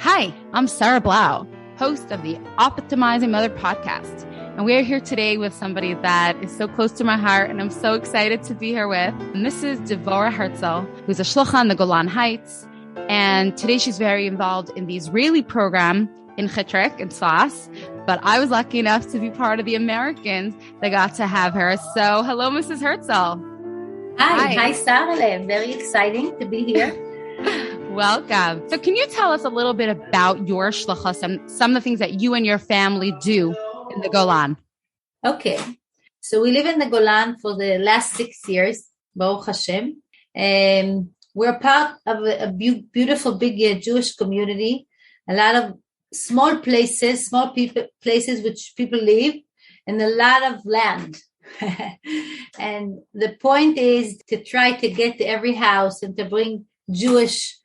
Hi, I'm Sara Blau, host of the Optimizing Mother podcast. And we are here today with somebody that is so close to my heart and I'm so excited to be here with. And this is Devorah Hertzel, who's a shlucha in the Golan Heights. And today she's very involved in the Israeli program in Chitrek and Sfas. But I was lucky enough to be part of the Americans that got to have her. So hello, Mrs. Hertzel. Hi, Sara. Very exciting to be here. Welcome. So can you tell us a little bit about your shlichus and some of the things that you and your family do in the Golan? Okay. So we live in the Golan for the last 6 years, Baruch Hashem. We're part of a beautiful, big Jewish community, a lot of small places which people live, and a lot of land. And the point is to try to get to every house and to bring Jewish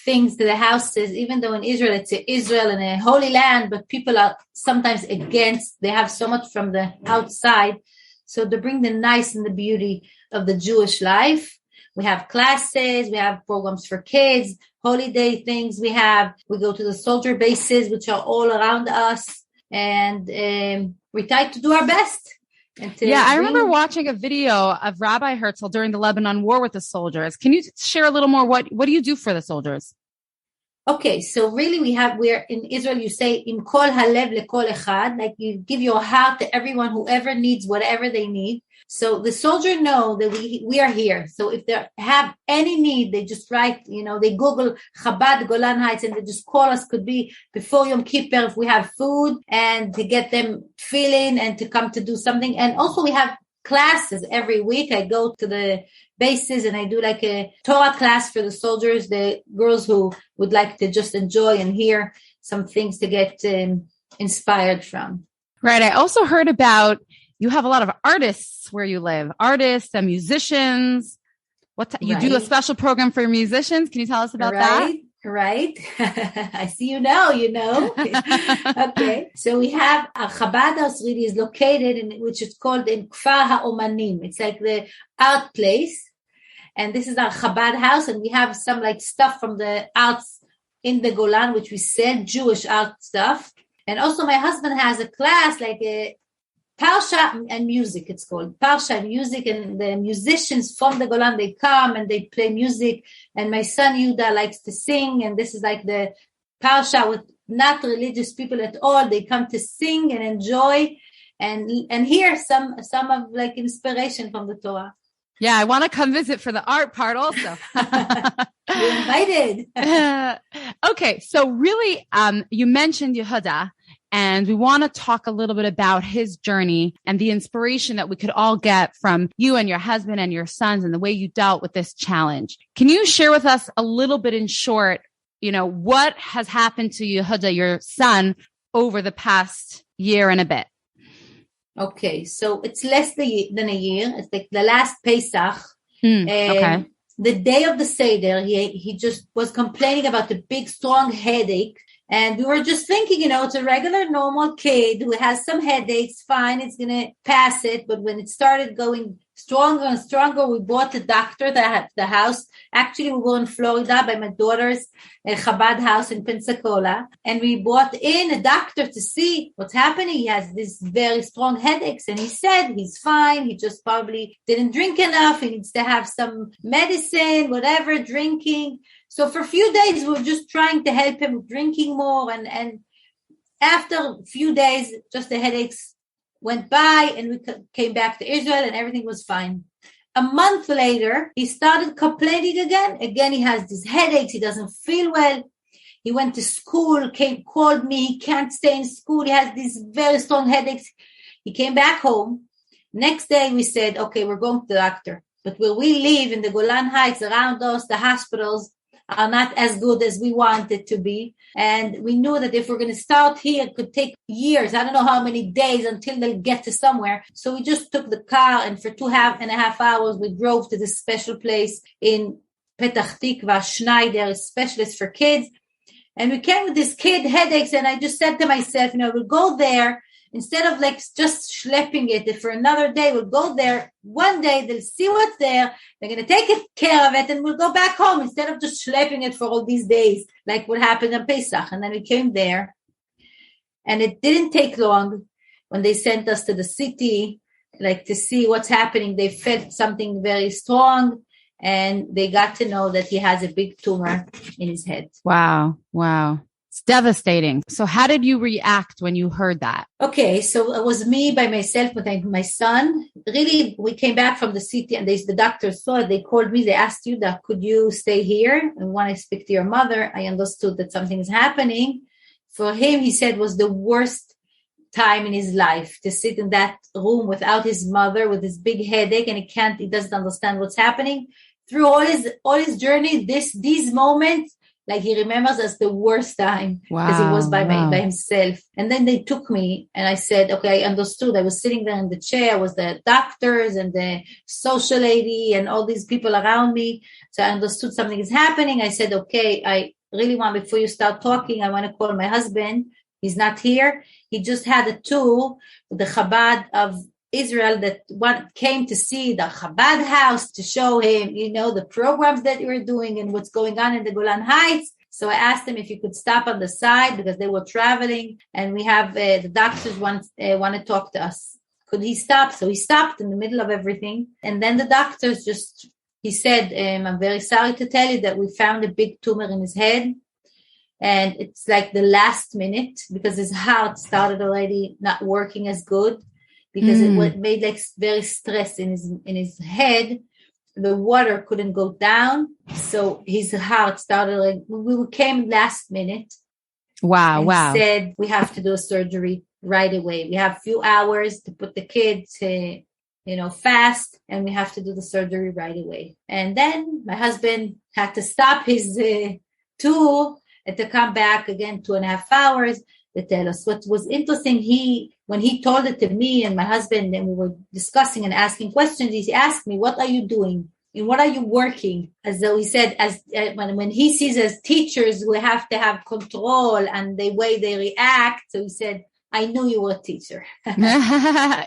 things to the houses, even though in Israel it's Israel and a holy land, but people are sometimes against. They have so much from the outside. So to bring the nice and the beauty of the Jewish life. We have classes, we have programs for kids, holiday things we go to the soldier bases, which are all around us, and we try to do our best. I remember watching a video of Rabbi Hertzel during the Lebanon War with the soldiers. Can you share a little more? What do you do for the soldiers? Okay, so really we're in Israel, you say, in kol halev lekol echad, like you give your heart to everyone, whoever needs whatever they need. So the soldiers know that we are here. So if they have any need, they just write, they Google Chabad Golan Heights and they just call us, could be before Yom Kippur if we have food, and to get them feeling and to come to do something. And also we have classes every week. I go to the bases and I do like a Torah class for the soldiers, the girls who would like to just enjoy and hear some things to get inspired from. Right. I also heard about you have a lot of artists where you live, artists and musicians. You do a special program for musicians. Can you tell us about that? Right. I see you know. Okay. So we have a Chabad house really is located in, which is called in Kfar HaOmanim. It's like the art place. And this is our Chabad house. And we have some like stuff from the arts in the Golan, which we sell, Jewish art stuff. And also my husband has a class, like a Parsha and music, it's called Parsha and music, and the musicians from the Golan, they come and they play music, and my son Yuda likes to sing, and this is like the Parsha with not religious people at all. They come to sing and enjoy and hear some of like inspiration from the Torah. Yeah, I want to come visit for the art part also. You're invited. Okay, so really, you mentioned Yehuda. And we want to talk a little bit about his journey and the inspiration that we could all get from you and your husband and your sons and the way you dealt with this challenge. Can you share with us a little bit in short, what has happened to Yehuda, your son, over the past year and a bit? Okay, so it's less than a year. It's like the last Pesach. Okay. The day of the Seder, he just was complaining about the big, strong headache. And we were just thinking, it's a regular, normal kid who has some headaches. Fine, it's going to pass it. But when it started going stronger and stronger, we bought a doctor that the house. Actually, we were in Florida by my daughter's Chabad house in Pensacola. And we brought in a doctor to see what's happening. He has these very strong headaches. And he said he's fine. He just probably didn't drink enough. He needs to have some medicine, whatever, drinking. So for a few days, we were just trying to help him drinking more. And after a few days, just the headaches went by and we came back to Israel and everything was fine. A month later, he started complaining again. Again, he has these headaches. He doesn't feel well. He went to school, called me. He can't stay in school. He has these very strong headaches. He came back home. Next day, we said, okay, we're going to the doctor. But where we live in the Golan Heights, around us, the hospitals are not as good as we want it to be. And we knew that if we're going to start here, it could take years. I don't know how many days until they'll get to somewhere. So we just took the car and for 2.5 hours, we drove to this special place in Petach Tikva, Schneider, a specialist for kids. And we came with this kid headaches. And I just said to myself, we'll go there instead of like just schlepping it for another day, we'll go there one day, they'll see what's there, they're going to take care of it, and we'll go back home instead of just schlepping it for all these days, like what happened on Pesach. And then we came there, and it didn't take long when they sent us to the city, like to see what's happening. They felt something very strong, and they got to know that he has a big tumor in his head. Wow. It's devastating. So how did you react when you heard that? Okay, so it was me by myself with my son. Really, we came back from the city, and the doctors saw it. They called me. They asked you that, could you stay here? And when I speak to your mother, I understood that something is happening. For him, he said, was the worst time in his life to sit in that room without his mother with his big headache, and he doesn't understand what's happening. Through all his journey, these moments, like he remembers as the worst time because he was by himself. And then they took me, and I said, okay, I understood. I was sitting there in the chair with the doctors and the social lady and all these people around me. So I understood something is happening. I said, okay, I really want, before you start talking, I want to call my husband. He's not here. He just had a tour with the Chabad of Israel that came to see the Chabad house to show him, the programs that we're doing and what's going on in the Golan Heights. So I asked him if he could stop on the side because they were traveling, and we have the doctors want to talk to us. Could he stop? So he stopped in the middle of everything. And then the doctors he said, I'm very sorry to tell you that we found a big tumor in his head. And it's like the last minute because his heart started already not working as good because it made like very stress in his head. The water couldn't go down. So his heart started like, we came last minute. Wow. He said, we have to do a surgery right away. We have a few hours to put the kids fast, and we have to do the surgery right away. And then my husband had to stop his tour and to come back again 2.5 hours to tell us. What was interesting, when he told it to me and my husband, and we were discussing and asking questions, he asked me, what are you doing? And what are you working? As though he said, when he sees as teachers, we have to have control and the way they react. So he said, I knew you were a teacher.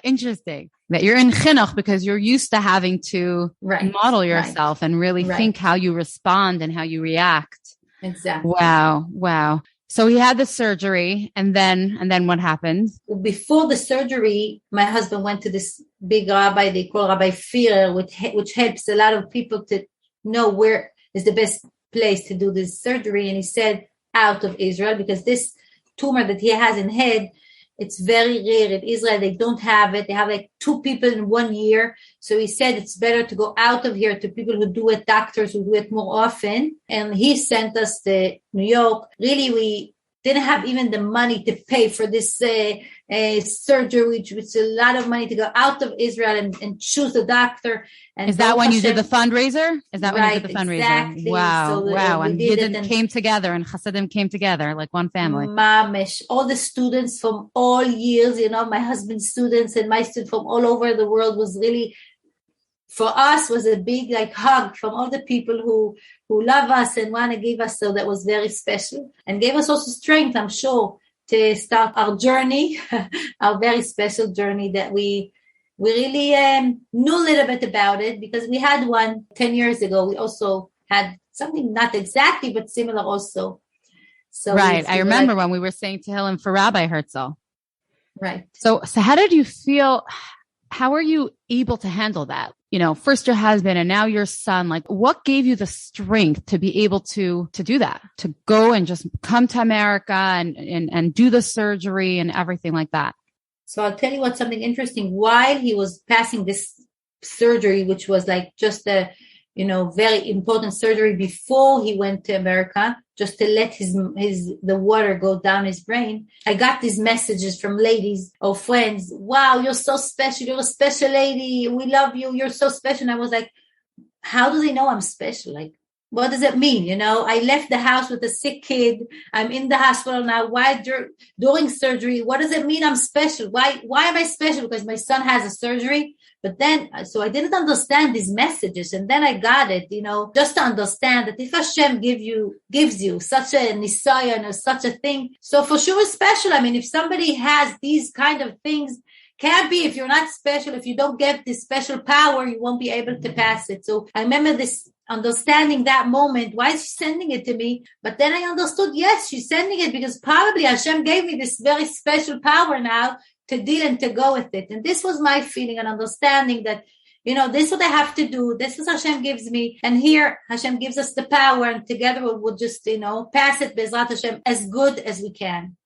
Interesting. That you're in chinuch because you're used to having to model yourself and really think how you respond and how you react. Exactly. Wow. So he had the surgery, and then what happened? Before the surgery, my husband went to this big rabbi, they call Rabbi Führer, which helps a lot of people to know where is the best place to do this surgery. And he said out of Israel, because this tumor that he has in head, it's very rare in Israel. They don't have it. They have like 2 people in 1 year. So he said it's better to go out of here to people who do it, doctors who do it more often. And he sent us to New York. Really, we didn't have even the money to pay for this surgery, which was a lot of money to go out of Israel and choose a doctor. And is that when you did the fundraiser? Is that when you did the fundraiser? Exactly. Wow. And Yidden came together and Hasidim came together like one family. Mamish, all the students from all years, my husband's students and my students from all over the world was really, for us, was a big hug from all the people who love us and want to give us. So that was very special and gave us also strength, I'm sure, to start our journey, our very special journey that we really knew a little bit about it because we had one 10 years ago. We also had something not exactly, but similar also. So right. I remember when we were saying Tehillim for Rabbi Hertzel. Right. So how did you feel? How were you able to handle that? First your husband and now your son, what gave you the strength to be able to do that, to go and just come to America and do the surgery and everything like that? So I'll tell you what's something interesting. While he was passing this surgery, which was just a, very important surgery before he went to America, just to let the water go down his brain, I got these messages from ladies or friends. Wow, you're so special. You're a special lady. We love you. You're so special. And I was like, how do they know I'm special? what does it mean? You know, I left the house with a sick kid. I'm in the hospital now. Why during surgery? What does it mean I'm special? Why am I special? Because my son has a surgery. But then, so I didn't understand these messages. And then I got it, you know, just to understand that if Hashem gives you such a nisayon or such a thing, so for sure it's special. I mean, if somebody has these kind of things, can't be, if you're not special, if you don't get this special power, you won't be able to pass it. So I remember this understanding that moment. Why is she sending it to me? But then I understood, yes, she's sending it because probably Hashem gave me this very special power now to deal and to go with it. And this was my feeling and understanding that, you know, this is what I have to do. This is Hashem gives me. And here Hashem gives us the power, and together we'll just, you know, pass it, Bezrat Hashem, as good as we can.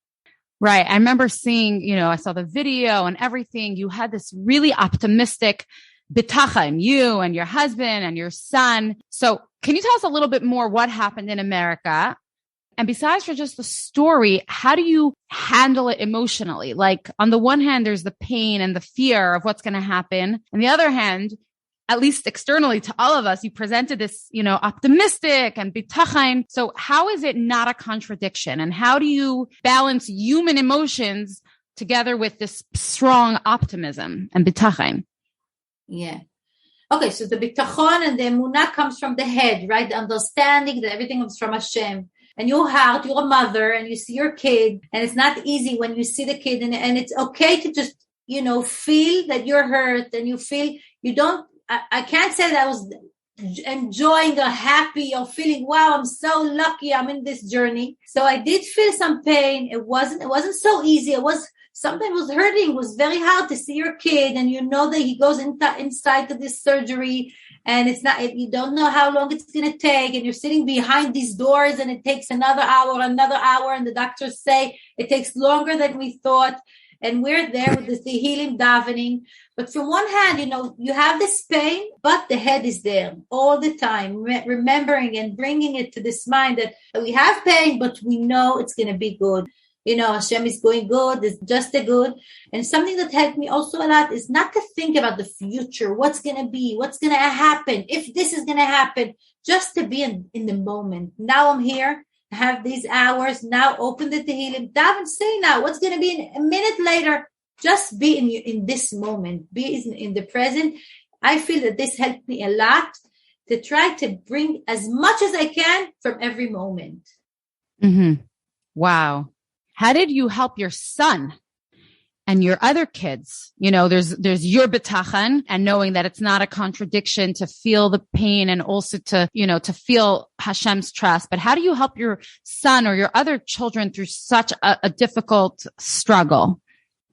Right. I remember seeing, you know, I saw the video and everything. You had this really optimistic Bitachon, you and your husband and your son. So can you tell us a little bit more what happened in America? And besides for just the story, how do you handle it emotionally? Like on the one hand, there's the pain and the fear of what's going to happen. On the other hand, at least externally to all of us, you presented this, you know, optimistic and bitachon. So how is it not a contradiction? And how do you balance human emotions together with this strong optimism and bitachon? Yeah. Okay, so the bitachon and the emunah comes from the head, right? The understanding that everything comes from Hashem. And your heart, you're a mother, and you see your kid, and it's not easy when you see the kid, and it's okay to just, you know, feel that you're hurt, and you feel you don't. I can't say that I was enjoying or happy or feeling, wow, I'm so lucky I'm in this journey. So I did feel some pain. It wasn't so easy. Something was hurting. It was very hard to see your kid, and you know that he goes inside to this surgery, and it's not, you don't know how long it's going to take, and you're sitting behind these doors, and it takes another hour, and the doctors say it takes longer than we thought. And we're there with the healing davening. But from one hand, you know, you have this pain, but the head is there all the time, remembering and bringing it to this mind that we have pain, but we know it's going to be good. You know, Hashem is going good. It's just a good. And something that helped me also a lot is not to think about the future, what's going to be, what's going to happen, if this is going to happen, just to be in the moment. Now I'm here. Have these hours now, open the Tehillim, daven, say now what's going to be in a minute later. Just be in this moment, be in the present. I feel that this helped me a lot to try to bring as much as I can from every moment. Mm-hmm. Wow. How did you help your son and your other kids? You know, there's your bitachon and knowing that it's not a contradiction to feel the pain and also to, you know, to feel Hashem's trust. But how do you help your son or your other children through such a difficult struggle?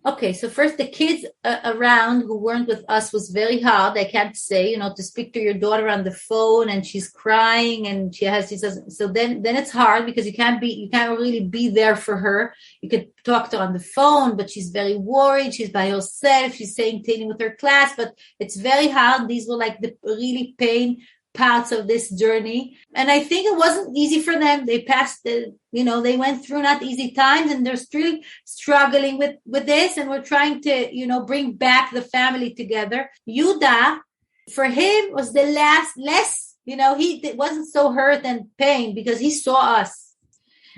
Okay, so first, the kids around who weren't with us was very hard. I can't say, you know, to speak to your daughter on the phone and she's crying and she says, so then it's hard because you can't really be there for her. You could talk to her on the phone, but she's very worried. She's by herself. She's saying Tehillim with her class, but it's very hard. These were like the really pain parts of this journey. And I think it wasn't easy for them. They passed they went through not easy times and they're still struggling with this. And we're trying to, you know, bring back the family together. Yuda, for him was the less, you know, he wasn't so hurt and pain because he saw us.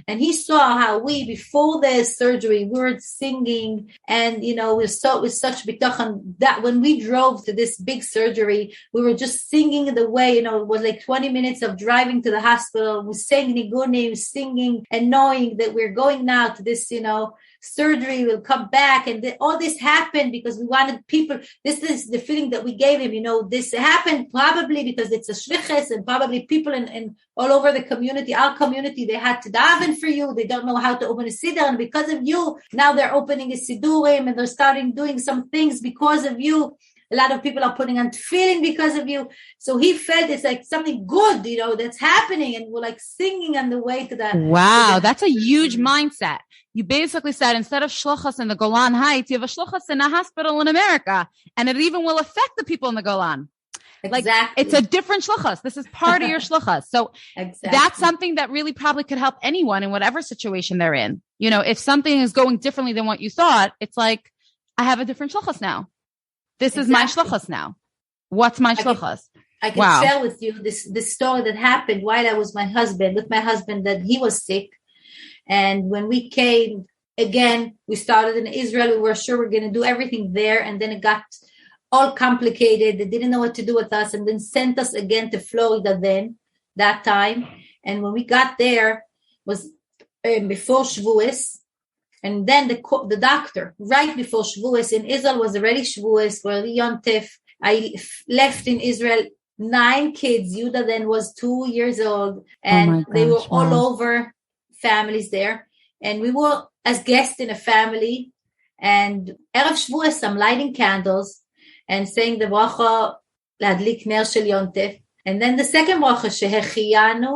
And he saw how before the surgery, we were singing and, you know, we saw with such bitachon that when we drove to this big surgery, we were just singing the way, you know, it was like 20 minutes of driving to the hospital. We sang nigunim, singing and knowing that we're going now to this, you know, surgery will come back. And all this happened because we wanted people. This is the feeling that we gave him, you know, this happened probably because it's a shlichus and probably people in all over the community, our community, they had to daven for you. They don't know how to open a siddur. And because of you, now they're opening a siddurim and they're starting doing some things because of you. A lot of people are putting on tefillin because of you. So he felt it's like something good, you know, that's happening. And we're like singing on the way to that. Wow. That's a huge mindset. You basically said instead of shluchas in the Golan Heights, you have a shluchas in a hospital in America. And it even will affect the people in the Golan. Exactly. Like it's a different shluchas. This is part of your shluchas. So That's something that really probably could help anyone in whatever situation they're in. You know, if something is going differently than what you thought, it's like, I have a different shluchas now. This is my shluchas now. What's my shluchas? I can share with you this story that happened while I was with my husband, that he was sick. And when we came, again, we started in Israel. We were sure we were going to do everything there. And then it got all complicated. They didn't know what to do with us, and then sent us again to Florida that time. And when we got there, was before Shavuos. And then the doctor, right before Shavuos, in Israel was already Shavuos, for the Yontif. I left in Israel 9 kids. Yuda then was 2 years old, and they were all over families there. And we were as guests in a family. And Erev Shavuos, I'm lighting candles and saying the bracha Ladlik Ner Shel Yontif. And then the second bracha, Shehechiyanu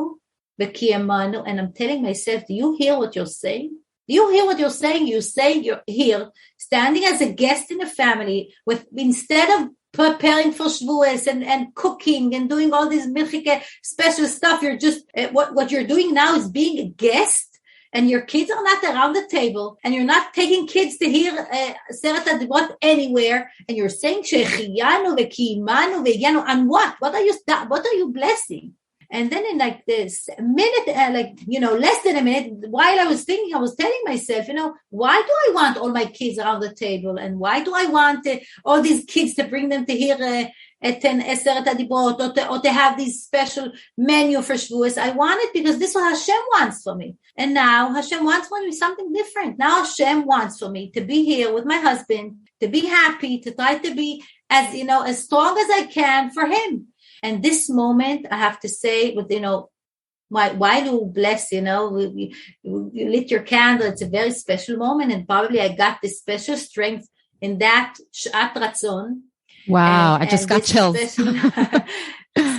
V'Kiyamanu. And I'm telling myself, do you hear what you're saying? Do you hear what you're saying? You're saying you're here, standing as a guest in a family, with instead of preparing for Shavuos and cooking and doing all this milchike special stuff, you're just, what you're doing now is being a guest, and your kids are not around the table, and you're not taking kids to hear Seret HaDibrot anywhere, and you're saying Shechiyanu V'Kiyimanu V'Yanu, and what? What are you blessing? And then in like this minute, less than a minute, while I was thinking, I was telling myself, why do I want all my kids around the table? And why do I want all these kids to bring them to hear Seret HaDibrot, or to have this special menu for Shavuos? I want it because this is what Hashem wants for me. And now Hashem wants for me something different. Now Hashem wants for me to be here with my husband, to be happy, to try to be as strong as I can for him. And this moment, I have to say, with, why do we bless, you lit your candle. It's a very special moment. And probably I got this special strength in that Shat Ratzon. Wow. I just got chills.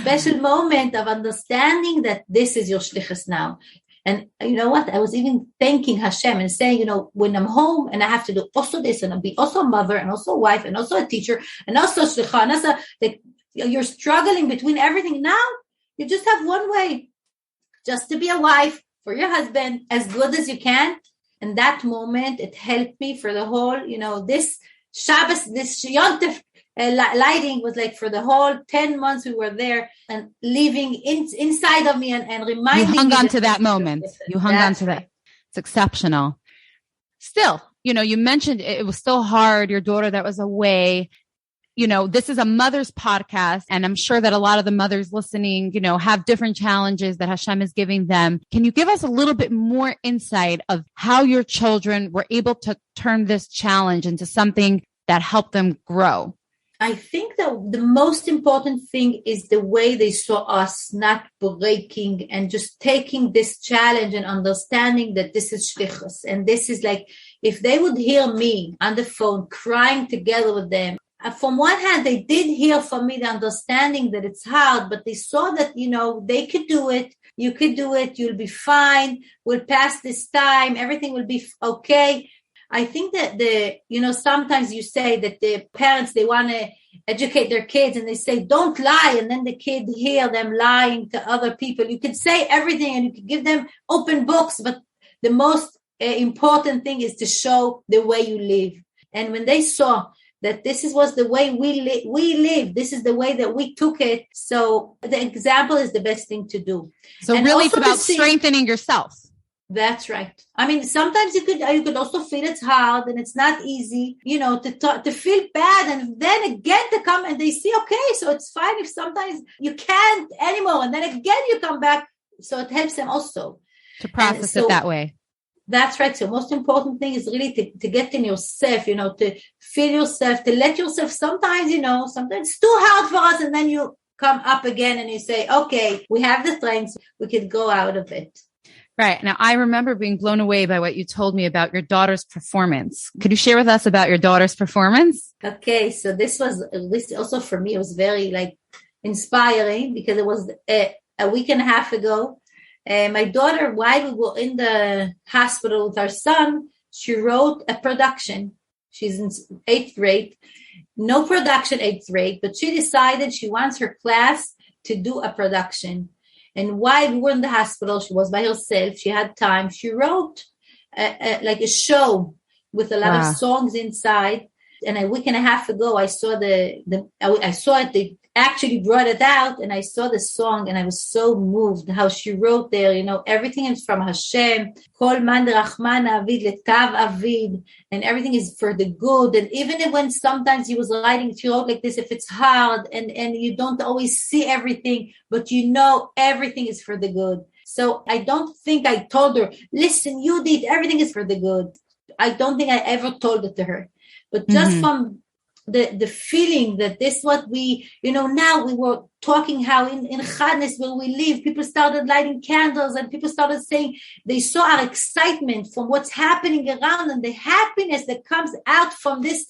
Special moment of understanding that this is your shlichus now. And you know what? I was even thanking Hashem and saying, when I'm home and I have to do also this, and I'll be also a mother and also a wife and also a teacher and also shlicha, and also you're struggling between everything. Now you just have one way, just to be a wife for your husband as good as you can. And that moment, it helped me for the whole, this Shabbos, this Yontif lighting was like for the whole 10 months we were there, and living inside of me and reminding me. You hung on to that moment. You hung on to that. It's exceptional. Still, you mentioned it was still hard. Your daughter that was away. This is a mother's podcast, and I'm sure that a lot of the mothers listening, have different challenges that Hashem is giving them. Can you give us a little bit more insight of how your children were able to turn this challenge into something that helped them grow? I think that the most important thing is the way they saw us not breaking and just taking this challenge and understanding that this is shlichus. And this is like, if they would hear me on the phone crying together with them, from one hand, they did hear from me the understanding that it's hard, but they saw that, they could do it. You could do it. You'll be fine. We'll pass this time. Everything will be okay. I think that sometimes you say that the parents, they want to educate their kids and they say, don't lie. And then the kid hear them lying to other people. You could say everything and you could give them open books, but the most important thing is to show the way you live. And when they saw that this was the way we live. This is the way that we took it. So the example is the best thing to do. So and really it's about strengthening yourself. That's right. I mean, sometimes you could also feel it's hard and it's not easy, to feel bad. And then again to come and they see, okay, so it's fine if sometimes you can't anymore. And then again you come back. So it helps them also. To process it that way. That's right. So most important thing is really to get in yourself, to feel yourself, to let yourself sometimes, sometimes it's too hard for us. And then you come up again and you say, okay, we have the strength. We could go out of it. Right. Now, I remember being blown away by what you told me about your daughter's performance. Could you share with us about your daughter's performance? Okay. So this also for me, it was very inspiring because it was a week and a half ago. My daughter, while we were in the hospital with our son, she wrote a production. She's in 8th grade. No production 8th grade, but she decided she wants her class to do a production. And while we were in the hospital, she was by herself. She had time. She wrote a show with a lot of songs inside. And a week and a half ago, I saw I saw it. actually brought it out, and I saw the song, and I was so moved how she wrote there, everything is from Hashem, Kol man rachman avid letav avid, and everything is for the good. And even when sometimes he was writing, she wrote like this, if it's hard and you don't always see everything, but everything is for the good. So I don't think I told her, listen, you did, everything is for the good. I don't think I ever told it to her, but just from the feeling that this what we, now we were talking how in Chadnes where we live, people started lighting candles and people started saying they saw our excitement from what's happening around and the happiness that comes out from this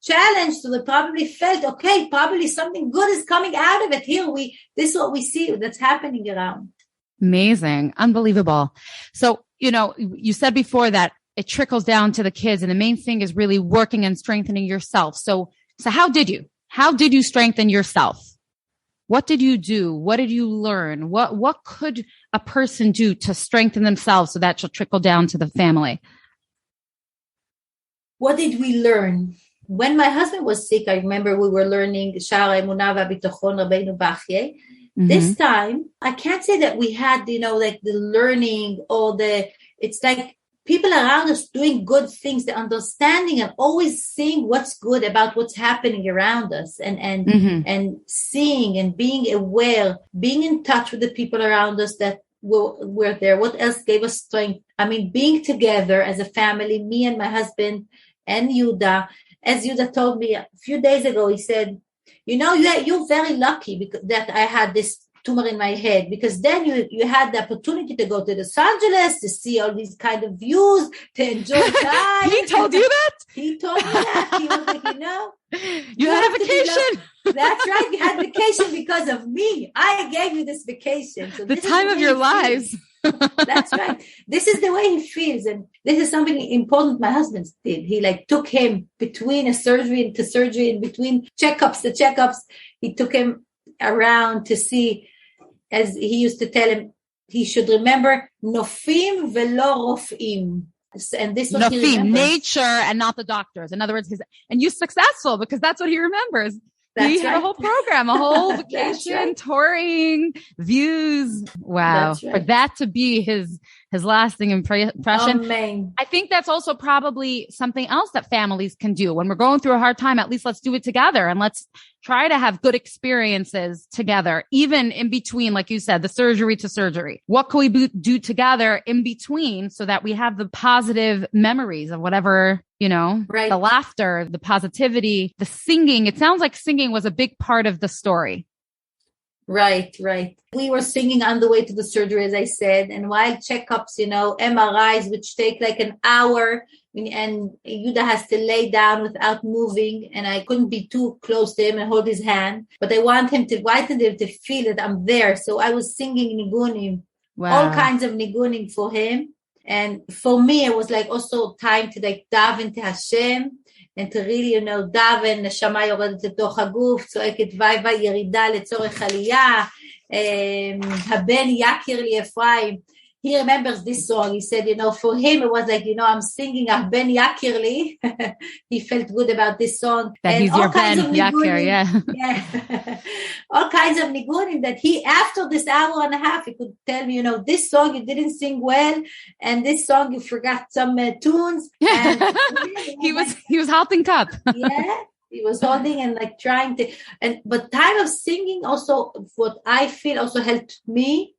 challenge. So they probably felt, okay, probably something good is coming out of it. Here this is what we see that's happening around. Amazing. Unbelievable. So, you said before that it trickles down to the kids, and the main thing is really working and strengthening yourself. So how did you strengthen yourself? What did you do? What did you learn? What could a person do to strengthen themselves so that shall trickle down to the family? What did we learn? When my husband was sick, I remember we were learning Shara Bitachon Rabbeinu Bachye. This time, I can't say that we had, like the learning or it's like people around us doing good things, the understanding and always seeing what's good about what's happening around us and seeing and being aware, being in touch with the people around us that were there. What else gave us strength? I mean, being together as a family, me and my husband and Yuda. As Yuda told me a few days ago, he said, you're very lucky because that I had this tumor in my head, because then you had the opportunity to go to Los Angeles to see all these kind of views, to enjoy time. He told you that? He told me that. He was like, you had a vacation. That's right. You had vacation because of me. I gave you this vacation. So the time of your lives. That's right. This is the way he feels. And this is something important my husband did. He took him between a surgery to surgery and between checkups to checkups. He took him around to see, as he used to tell him, he should remember nofim velo rofim. And this was nofim, nature and not the doctors. In other words, and you're successful because that's what he remembers. He had a whole program, a whole vacation, touring, views. Wow. For that to be his lasting impression. Amen. I think that's also probably something else that families can do. When we're going through a hard time, at least let's do it together and let's try to have good experiences together, even in between, like you said, the surgery to surgery. What can we do together in between so that we have the positive memories of whatever, right. The laughter, the positivity, the singing. It sounds like singing was a big part of the story. Right. We were singing on the way to the surgery, as I said, and while checkups, MRIs, which take like an hour, and Yuda has to lay down without moving, and I couldn't be too close to him and hold his hand, but I wanted him to feel that I'm there. So I was singing nigunim, all kinds of nigunim for him. And for me, it was like also time to daven to Hashem, and to really, daven, neshama yoredet לתוך הגוף, צועקת ויבה ירידה לצורך עלייה, הבן יקיר לי אפרים. He remembers this song. He said, for him, it was like, I'm singing Ben Yakir li. He felt good about this song. That and he's your Ben Yakir, yeah. All kinds of nigunim that after this hour and a half, he could tell me, this song you didn't sing well, and this song you forgot some tunes. And he was holding up. Yeah. He was holding and trying to, but time of singing also, what I feel also helped me.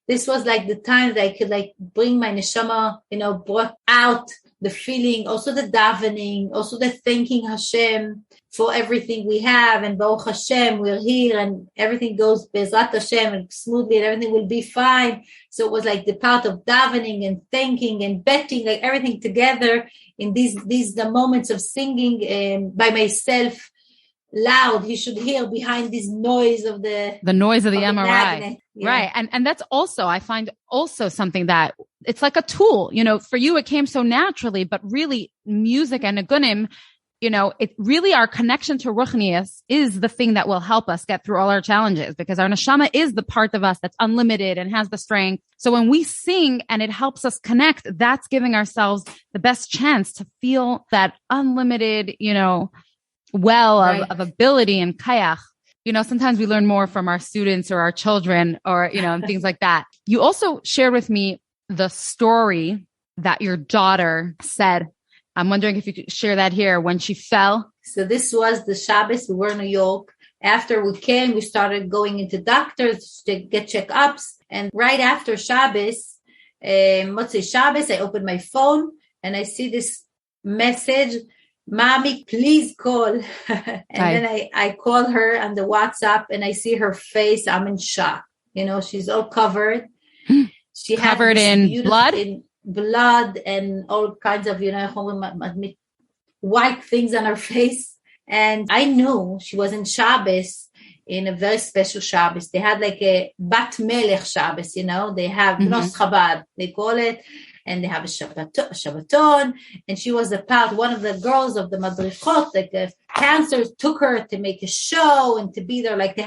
This was the time that I could bring my neshama, brought out the feeling, also the davening, also the thanking Hashem for everything we have. And Baruch Hashem, we're here and everything goes Bezrat Hashem and smoothly and everything will be fine. So it was the part of davening and thanking and betting, everything together in the moments of singing by myself. Loud, he should hear behind this noise of the noise of the MRI. Yeah. Right. And that's also, I find also something that it's like a tool, for you, it came so naturally, but really music and nigunim, it really, our connection to Ruchnius is the thing that will help us get through all our challenges, because our neshama is the part of us that's unlimited and has the strength. So when we sing and it helps us connect, that's giving ourselves the best chance to feel that unlimited, well of ability and kayach. sometimes we learn more from our students or our children or, and things like that. You also shared with me the story that your daughter said. I'm wondering if you could share that here when she fell. So this was the Shabbos. We were in New York. After we came, we started going into doctors to get checkups. And right after Shabbos, Motzei Shabbos, I opened my phone and I see this message, "Mommy, please call." And then I call her on the WhatsApp and I see her face. I'm in shock. She's all covered. She covered in blood? In blood and all kinds of, white things on her face. And I knew she was in Shabbos, in a very special Shabbos. They had like a Bat Melech Shabbos, they have Bnos Chabad, they call it. And they have a Shabbaton. And she was one of the girls of the Madrichot, like the counselors took her to make a show and to be there, like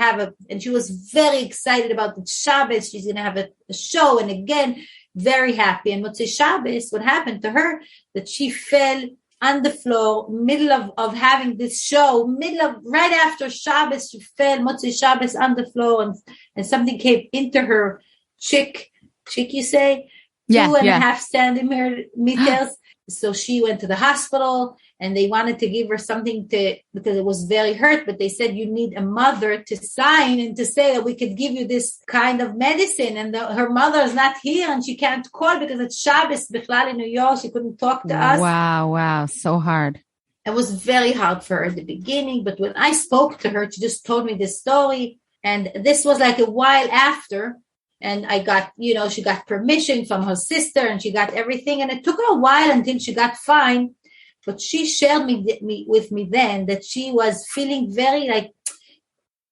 and she was very excited about the Shabbos. She's going to have a show. And again, very happy. And Motzei Shabbos, what happened to her, that she fell on the floor, middle of having this show, right after Shabbos, she fell, Motzei Shabbos, on the floor, and something came into her chick, you say? 2.5 centimeters. So she went to the hospital and they wanted to give her something because it was very hurt, but they said, you need a mother to sign and to say that we could give you this kind of medicine. And her mother is not here and she can't call because it's Shabbos, Bichlal in New York. She couldn't talk to us. Wow. So hard. It was very hard for her at the beginning. But when I spoke to her, she just told me this story. And this was like a while after. And I got, she got permission from her sister and she got everything. And it took her a while until she got fine. But she shared with me then that she was feeling very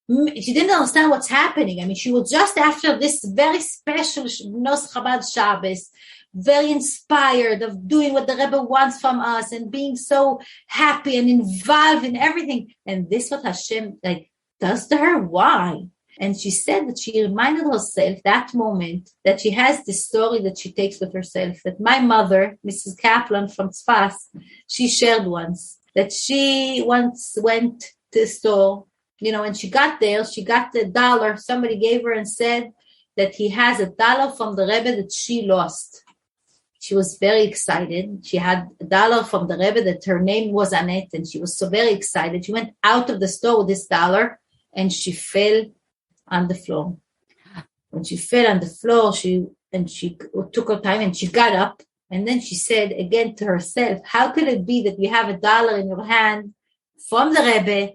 she didn't understand what's happening. I mean, she was just after this very special Bnos Chabad Shabbos, very inspired of doing what the Rebbe wants from us and being so happy and involved in everything. And this what Hashem does to her. Why? And she said that she reminded herself that moment that she has this story that she takes with herself, that my mother, Mrs. Kaplan from Tzfas, she shared once that she once went to the store, when she got there, she got the $1 somebody gave her and said that he has $1 from the Rebbe that she lost. She was very excited. She had $1 from the Rebbe that her name was Annette, and she was so very excited. She went out of the store with this $1 and she fell on the floor. When she fell on the floor, she took her time and she got up. And then she said again to herself, how could it be that you have $1 in your hand from the Rebbe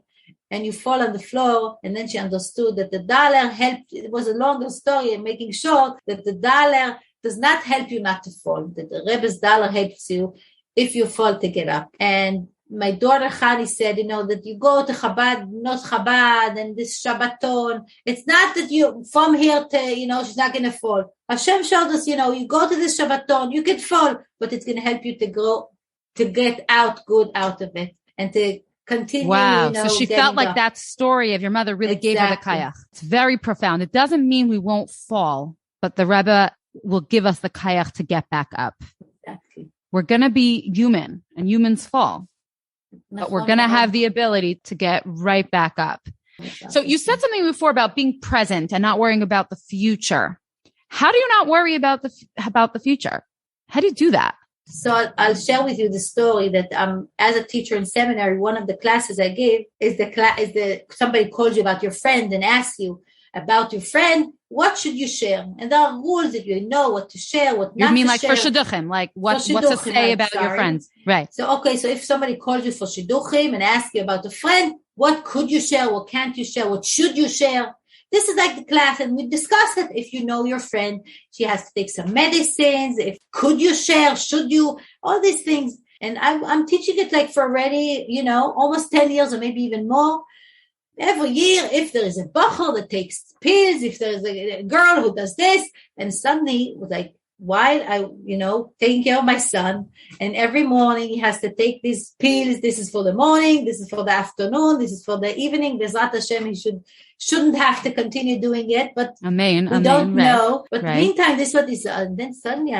and you fall on the floor? And then she understood that the $1 helped. It was a longer story and making sure that the $1 does not help you not to fall, that the Rebbe's $1 helps you if you fall to get up. And my daughter Chani said, that you go to Chabad, not Chabad, and this Shabbaton. It's not that you, from here to, she's not going to fall. Hashem showed us, you go to this Shabbaton, you could fall, but it's going to help you to grow, to get good out of it, and to continue. Wow. So she felt like that story of your mother really gave her the kayach. It's very profound. It doesn't mean we won't fall, but the Rebbe will give us the kayach to get back up. Exactly. We're going to be human, and humans fall. But we're going to have the ability to get right back up. So you said something before about being present and not worrying about the future. How do you not worry about the future? How do you do that? So I'll share with you the story that as a teacher in seminary, one of the classes I gave is somebody calls you about your friend and asks you about your friend. What should you share? And there are rules that you know what to share, what not to share. You mean for shidduchim, like what to say about your friends. Right. So, so if somebody calls you for shidduchim and asks you about a friend, what could you share? What can't you share? What should you share? This is like the class, and we discuss it. If you know your friend, she has to take some medicines. Could you share? Should you? All these things. And I'm teaching it for already, almost 10 years or maybe even more. Every year, if there is a bachar that takes pills, if there is a girl who does this, and suddenly, while I, taking care of my son, and every morning he has to take these pills. This is for the morning, this is for the afternoon, this is for the evening. Bezrat Hashem, he shouldn't have to continue doing it, but we don't know. But meantime, this is what is, and then suddenly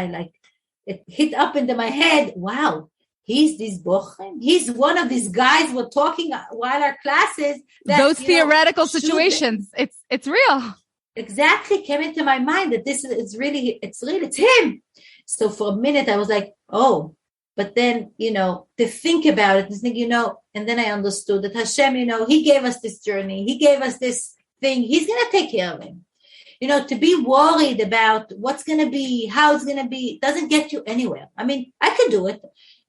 it hit up into my head. Wow, he's this bochum. He's one of these guys we're talking while our classes. Those theoretical situations. It's real. Exactly came into my mind that it's him. So for a minute I was like, oh, but then, to think about it, to think, and then I understood that Hashem, he gave us this journey. He gave us this thing. He's going to take care of him. To be worried about what's going to be, how it's going to be, doesn't get you anywhere. I mean, I could do it.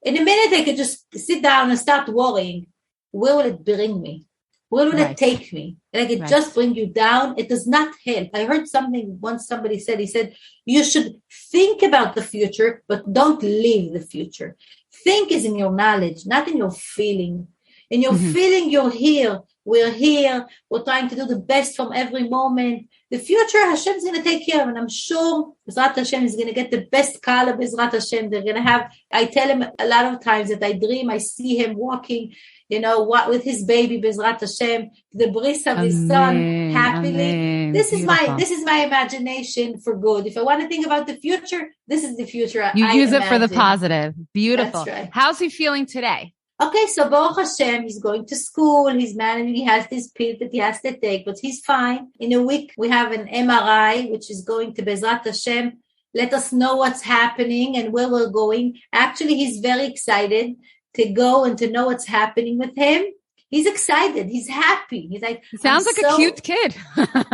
In a minute, I could just sit down and start worrying. Where will it bring me? Where will it take me? Like it just bring you down. It does not help. I heard something once somebody said, he said, you should think about the future, but don't live the future. Think is in your knowledge, not in your feeling. In your feeling, you're here. We're here. We're trying to do the best from every moment. The future, Hashem's going to take care of. And I'm sure Bezrat Hashem is going to get the best kala Bezrat Hashem. They're going to have, I tell him a lot of times that I dream, I see him walking, with his baby Bezrat Hashem, the bris of his son, happily. Amen. This is my imagination for good. If I want to think about the future, this is the future. You use it for the positive. Beautiful. That's right. How's he feeling today? Okay, so Baruch Hashem, he's going to school, he's managing, he has this pill that he has to take, but he's fine. In a week, we have an MRI, which is going to Bezrat Hashem, let us know what's happening and where we're going. Actually, he's very excited to go and to know what's happening with him. He's excited. He's happy. He's like, he sounds like a cute kid.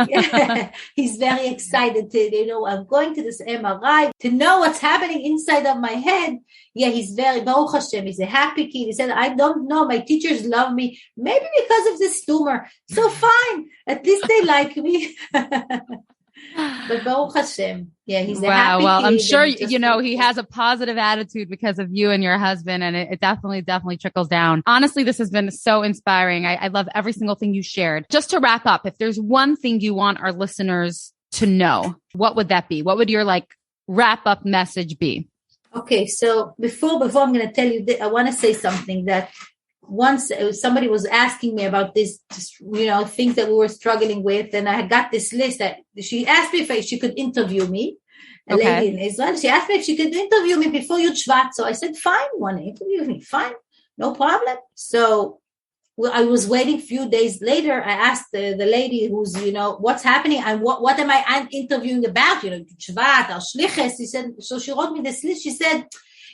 Yeah, he's very excited to, I'm going to this MRI to know what's happening inside of my head. Yeah, he's very, Baruch Hashem, he's a happy kid. He said, I don't know. My teachers love me. Maybe because of this tumor. So fine. At least they like me. But Baruch Hashem, yeah, he's a happy well, kid. I'm sure, he has a positive attitude because of you and your husband, and it definitely trickles down. Honestly, this has been so inspiring. I love every single thing you shared. Just to wrap up, if there's one thing you want our listeners to know, what would that be? What would your wrap up message be? Okay, so before I'm going to tell you, I want to say something that once somebody was asking me about this, things that we were struggling with, and I got this list that she asked me if she could interview me, a lady in Israel. She asked me if she could interview me before Yud Shvat. So I said, fine, want to interview me? Fine, no problem. So I was waiting a few days later. I asked the lady who's, what's happening and what am I interviewing about? Shvat or shlichus. She said, so she wrote me this list. She said,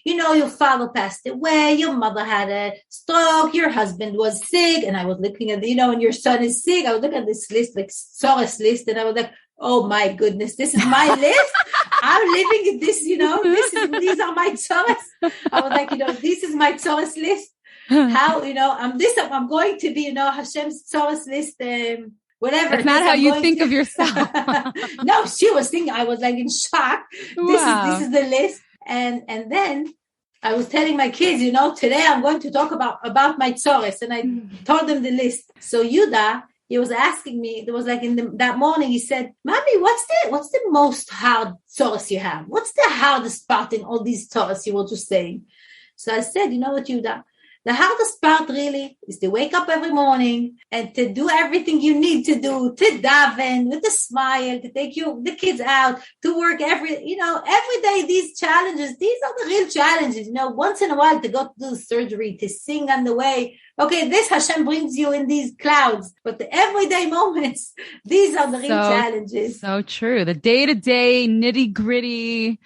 your father passed away, your mother had a stroke, your husband was sick. And I was looking at, and your son is sick. I was looking at this list, like Soros list. And I was like, oh my goodness, this is my list. I'm living in this, these are my Soros. I was like, this is my Soros list. How, I'm going to be, Hashem's Soros list, whatever. That's not how you think of yourself. No, she was thinking, I was like in shock. This is the list. And then I was telling my kids, today I'm going to talk about my tzores. And I told them the list. So Yuda, he was asking me, there was that morning, he said, Mommy, what's the most hard tzores you have? What's the hardest part in all these tzores you were just saying? So I said, you know what, Yuda? The hardest part really is to wake up every morning and to do everything you need to do, to daven with a smile, to take the kids out, to work every day. These challenges, these are the real challenges. Once in a while to go to do surgery, to sing on the way. Okay, this Hashem brings you in these clouds, but the everyday moments, these are the real challenges. So true. The day-to-day nitty-gritty,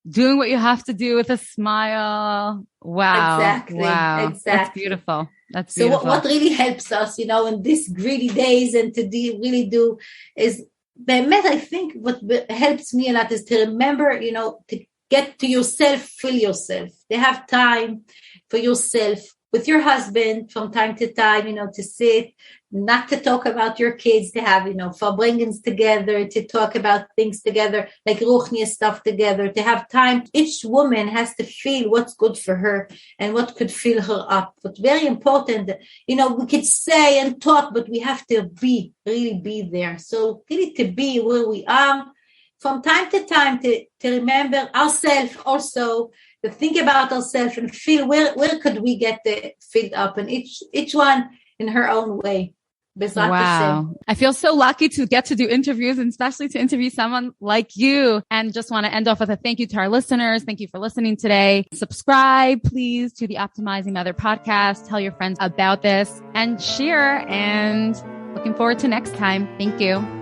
doing what you have to do with a smile. Wow. Exactly. Wow. Exactly. That's beautiful. That's beautiful. So what really helps us, in these gritty days and to really do is, I think what helps me a lot is to remember, to get to yourself, feel yourself. To have time for yourself with your husband from time to time, to sit, not to talk about your kids, to have, verbringens together, to talk about things together, like ruchniya stuff together, to have time. Each woman has to feel what's good for her and what could fill her up. But very important, we could say and talk, but we have to really be there. So really to be where we are from time to time, to remember ourselves also, to think about ourselves and feel where could we get filled up, and each one in her own way. Bezrat Wow. Hashem. I feel so lucky to get to do interviews and especially to interview someone like you. And just want to end off with a thank you to our listeners. Thank you for listening today. Subscribe, please, to the Optimizing Mother podcast. Tell your friends about this and share. And looking forward to next time. Thank you.